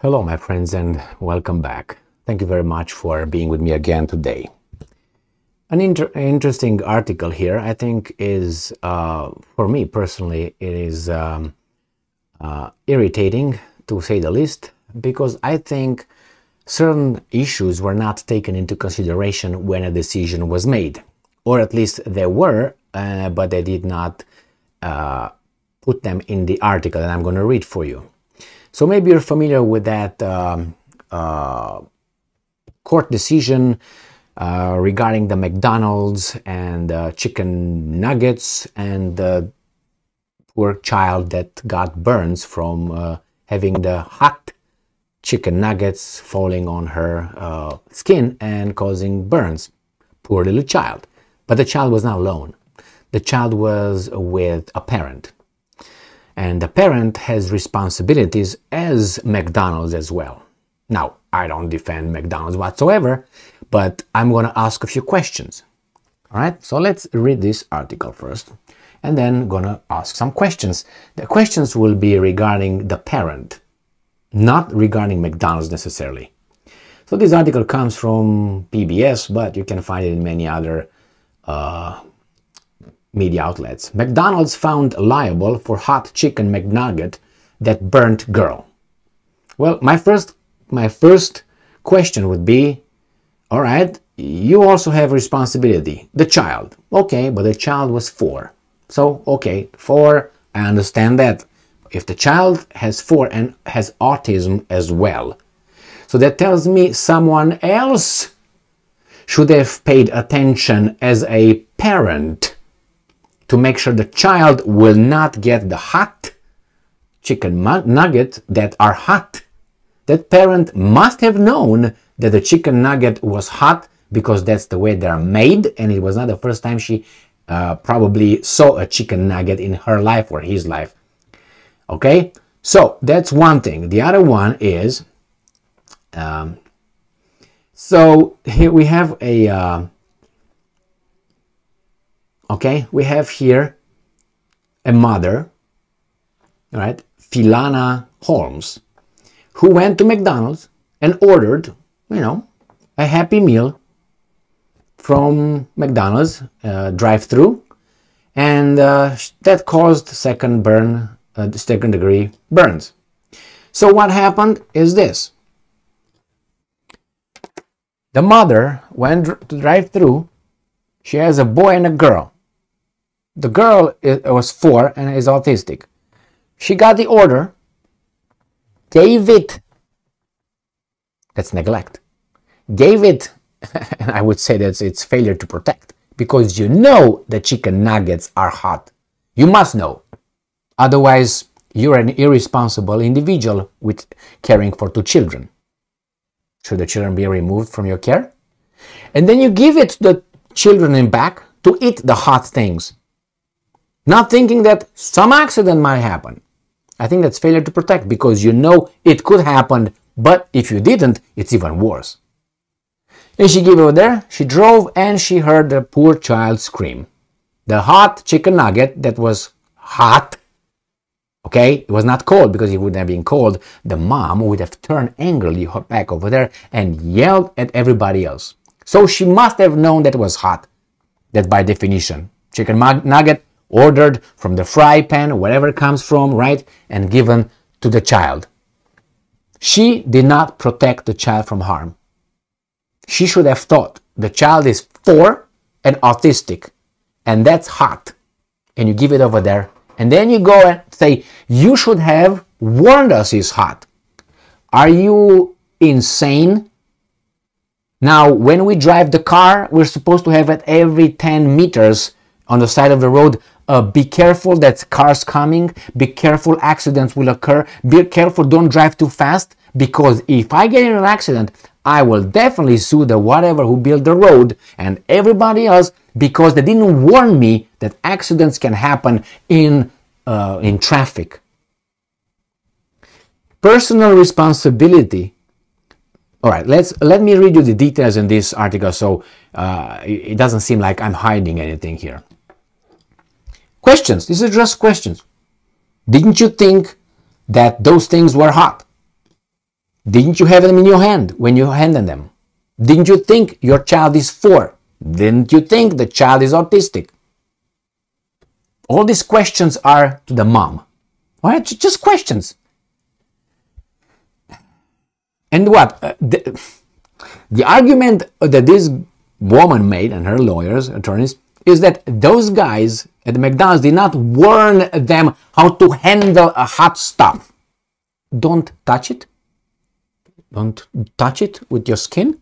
Hello, my friends, and welcome back. Thank you very much for being with me again today. An interesting article here, I think, is, for me personally, it is irritating, to say the least, because I think certain issues were not taken into consideration when a decision was made. Or at least they were, but they did not put them in the article, and I'm going to read for you. So maybe you're familiar with that court decision regarding the McDonald's and chicken nuggets and the poor child that got burns from having the hot chicken nuggets falling on her skin and causing burns. Poor little child. But the child was not alone. The child was with a parent. And the parent has responsibilities as McDonald's as well. Now, I don't defend McDonald's whatsoever, but I'm going to ask a few questions. All right, so let's read this article first, and then going to ask some questions. The questions will be regarding the parent, not regarding McDonald's necessarily. So this article comes from PBS, but you can find it in many other media outlets. McDonald's found liable for hot chicken McNugget that burnt girl. Well, my first question would be, all right, you also have responsibility. The child. Okay, but the child was 4. So, okay, 4, I understand that. If the child has 4 and has autism as well, so that tells me someone else should have paid attention as a parent to make sure the child will not get the hot chicken nugget that are hot. That parent must have known that the chicken nugget was hot because that's the way they're made, and it was not the first time she probably saw a chicken nugget in her life or his life. Okay, so that's one thing. The other one is, so here we have a okay, we have here a mother, all right, Philana Holmes, who went to McDonald's and ordered, you know, a Happy Meal from McDonald's drive-through, and that caused second degree burns. So what happened is this. The mother went to drive-through. She has a boy and a girl. The girl was 4 and is autistic. She got the order, gave it, that's neglect, gave it, and I would say that it's failure to protect, because you know the chicken nuggets are hot. You must know. Otherwise, you're an irresponsible individual with caring for 2 children. Should the children be removed from your care? And then you give it to the children in back to eat the hot things, not thinking that some accident might happen. I think that's failure to protect, because you know it could happen, but if you didn't, it's even worse. And she gave over there, she drove, and she heard the poor child scream. The hot chicken nugget that was hot, okay, it was not cold, because it wouldn't have been cold. The mom would have turned angrily back over there and yelled at everybody else. So she must have known that it was hot. That by definition. Chicken nugget ordered from the fry pan, wherever it comes from, right? And given to the child. She did not protect the child from harm. She should have thought the child is 4 and autistic, and that's hot. And you give it over there. And then you go and say, you should have warned us it's hot. Are you insane? Now, when we drive the car, we're supposed to have at every 10 meters on the side of the road, be careful, that's cars coming, be careful, accidents will occur, be careful, don't drive too fast, because if I get in an accident, I will definitely sue the whatever who built the road and everybody else, because they didn't warn me that accidents can happen in traffic. Personal responsibility. All right, let me read you the details in this article, so it doesn't seem like I'm hiding anything here. Questions. These are just questions. Didn't you think that those things were hot? Didn't you have them in your hand when you handed them? Didn't you think your child is 4? Didn't you think the child is autistic? All these questions are to the mom. All right, just questions. And what? The argument that this woman made, and her lawyers, attorneys, is that those guys at McDonald's did not warn them how to handle a hot stuff. Don't touch it. Don't touch it with your skin.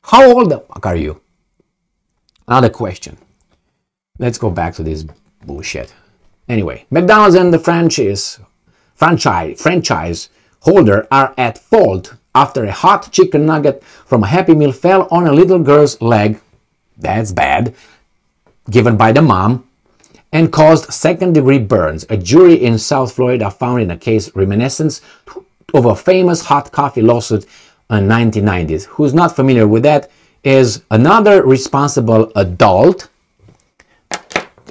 How old the fuck are you? Another question. Let's go back to this bullshit. Anyway, McDonald's and the franchise holder are at fault after a hot chicken nugget from a Happy Meal fell on a little girl's leg. That's bad. Given by the mom, and caused second-degree burns. A jury in South Florida found in a case reminiscent of a famous hot coffee lawsuit in the 1990s. Who's not familiar with that is another responsible adult,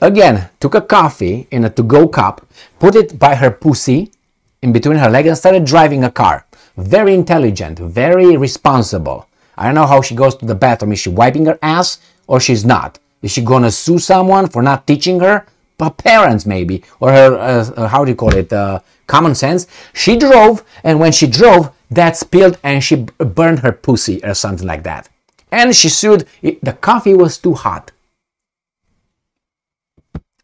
again, took a coffee in a to-go cup, put it by her pussy in between her legs and started driving a car. Very intelligent, very responsible. I don't know how she goes to the bathroom. Is she wiping her ass or she's not? Is she gonna sue someone for not teaching her? Her parents maybe, or her, how do you call it, common sense. She drove, and when she drove, that spilled and she burned her pussy or something like that. And she sued. The coffee was too hot.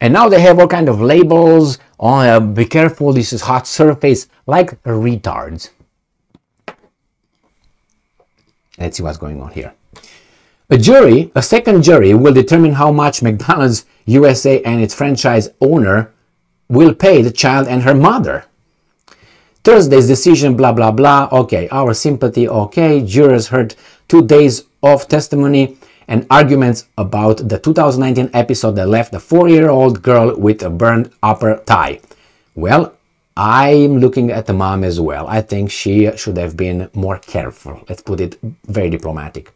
And now they have all kind of labels on, be careful, this is hot surface, like retards. Let's see what's going on here. A second jury will determine how much McDonald's USA and its franchise owner will pay the child and her mother. Thursday's decision, blah, blah, blah. Okay, our sympathy, okay. Jurors heard 2 days of testimony and arguments about the 2019 episode that left a 4-year-old girl with a burned upper thigh. Well, I'm looking at the mom as well. I think she should have been more careful. Let's put it very diplomatic.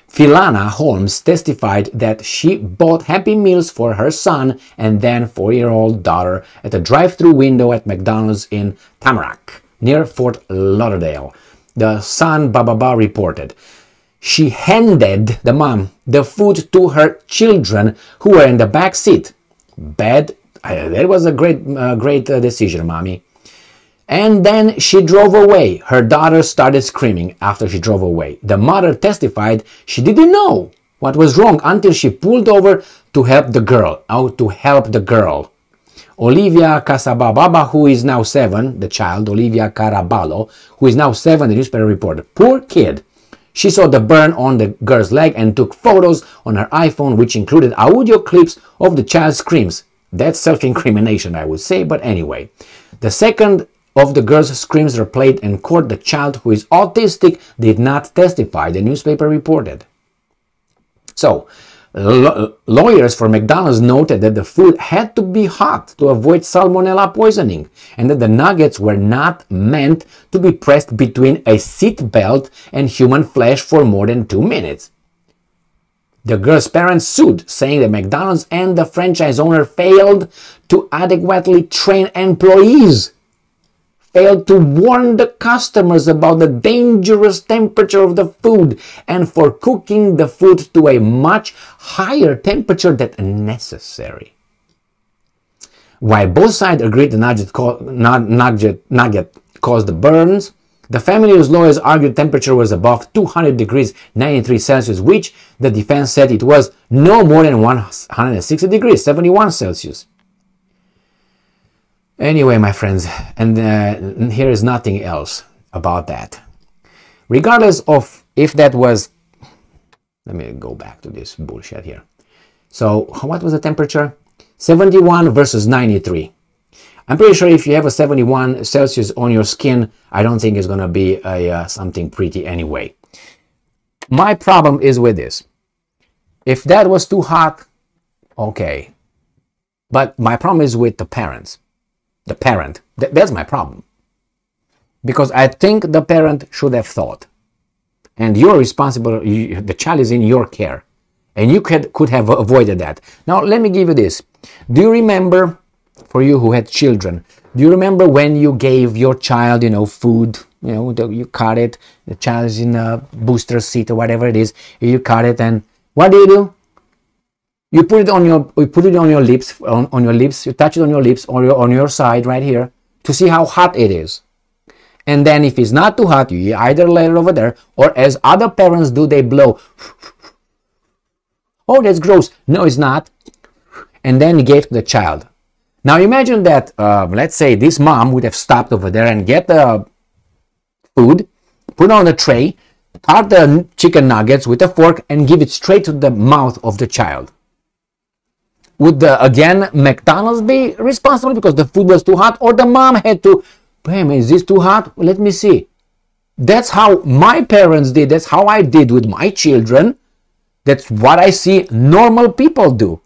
Philana Holmes testified that she bought Happy Meals for her son and then 4-year-old daughter at a drive-thru window at McDonald's in Tamarack, near Fort Lauderdale. The Sun Baba reported. She handed, the mom, the food to her children who were in the back seat. Bad. That was a great decision, mommy. And then she drove away. Her daughter started screaming after she drove away. The mother testified she didn't know what was wrong until she pulled over to help the girl. Olivia Casababa, who is now 7, the child, Olivia Caraballo, who is now 7, the newspaper reported. Poor kid. She saw the burn on the girl's leg and took photos on her iPhone, which included audio clips of the child's screams. That's self-incrimination, I would say, but anyway. The second of the girl's screams were played in court. The child, who is autistic, did not testify, the newspaper reported. So, lawyers for McDonald's noted that the food had to be hot to avoid salmonella poisoning, and that the nuggets were not meant to be pressed between a seat belt and human flesh for more than 2 minutes. The girl's parents sued, saying that McDonald's and the franchise owner failed to adequately train employees, failed to warn the customers about the dangerous temperature of the food, and for cooking the food to a much higher temperature than necessary. While both sides agreed the nugget caused the burns, the family's lawyers argued temperature was above 200 degrees 93 Celsius, which the defense said it was no more than 160 degrees 71 Celsius. Anyway, my friends, and here is nothing else about that. Regardless of if that was... Let me go back to this bullshit here. So, what was the temperature? 71 versus 93. I'm pretty sure if you have a 71 Celsius on your skin, I don't think it's going to be something pretty anyway. My problem is with this. If that was too hot, okay. But my problem is with the parents. The parent. That's my problem. Because I think the parent should have thought. And you're responsible, the child is in your care. And you could have avoided that. Now, let me give you this. Do you remember, for you who had children, Do you remember when you gave your child, food, you cut it, the child is in a booster seat or whatever it is, you cut it, and what do? You put it on your lips, on your lips, you touch it on your lips or on your side right here to see how hot it is. And then if it's not too hot, you either let it over there, or as other parents do, they blow. Oh, that's gross. No, it's not. And then you gave to the child. Now imagine that, let's say this mom would have stopped over there and get the food, put it on the tray, cut the chicken nuggets with a fork and give it straight to the mouth of the child. Would, again, McDonald's be responsible because the food was too hot, or the mom had to, hey, is this too hot? Let me see. That's how my parents did. That's how I did with my children. That's what I see normal people do.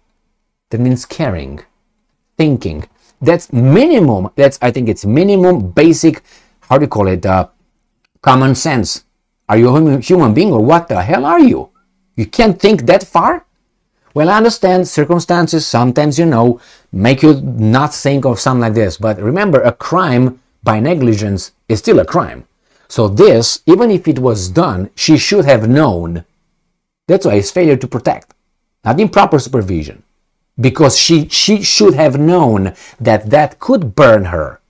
That means caring. Thinking. That's minimum. I think it's minimum basic, how do you call it, common sense. Are you a human being, or what the hell are you? You can't think that far? Well, I understand circumstances sometimes, make you not think of something like this. But remember, a crime by negligence is still a crime. So this, even if it was done, she should have known. That's why it's failure to protect, not improper supervision. Because she should have known that could burn her.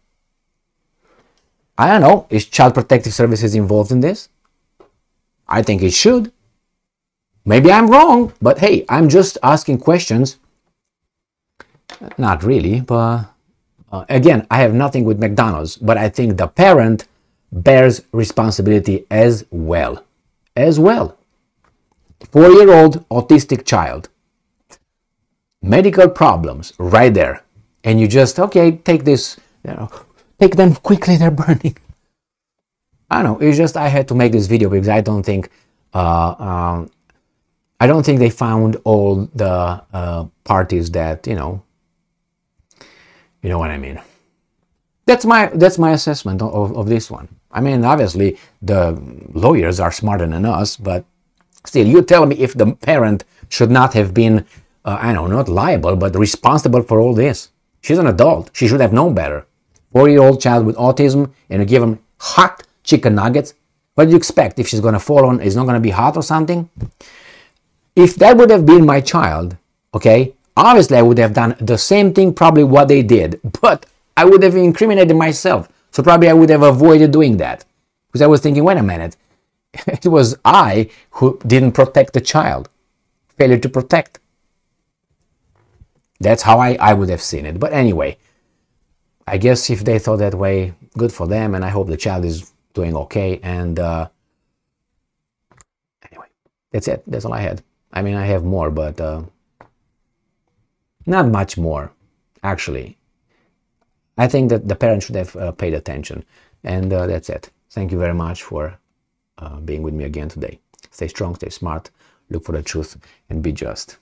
I don't know, is Child Protective Services involved in this? I think it should. Maybe I'm wrong, but hey, I'm just asking questions. Not really, but again, I have nothing with McDonald's, but I think the parent bears responsibility as well. 4-year-old autistic child. Medical problems right there, and you just, okay, take this, take them quickly, they're burning. I don't know, it's just I had to make this video because I don't think they found all the parties that, you know what I mean. That's my assessment of this one. I mean, obviously the lawyers are smarter than us, but still, you tell me if the parent should not have been not liable, but responsible for all this. She's an adult. She should have known better. 4-year-old child with autism, and you give him hot chicken nuggets. What do you expect? If she's going to fall on, it's not going to be hot or something? If that would have been my child, okay, obviously I would have done the same thing, probably what they did, but I would have incriminated myself. So probably I would have avoided doing that. Because I was thinking, wait a minute, it was I who didn't protect the child. Failure to protect. That's how I would have seen it. But anyway, I guess if they thought that way, good for them, and I hope the child is doing okay. And anyway, that's it. That's all I had. I mean, I have more, but not much more, actually. I think that the parents should have paid attention. And that's it. Thank you very much for being with me again today. Stay strong, stay smart, look for the truth, and be just.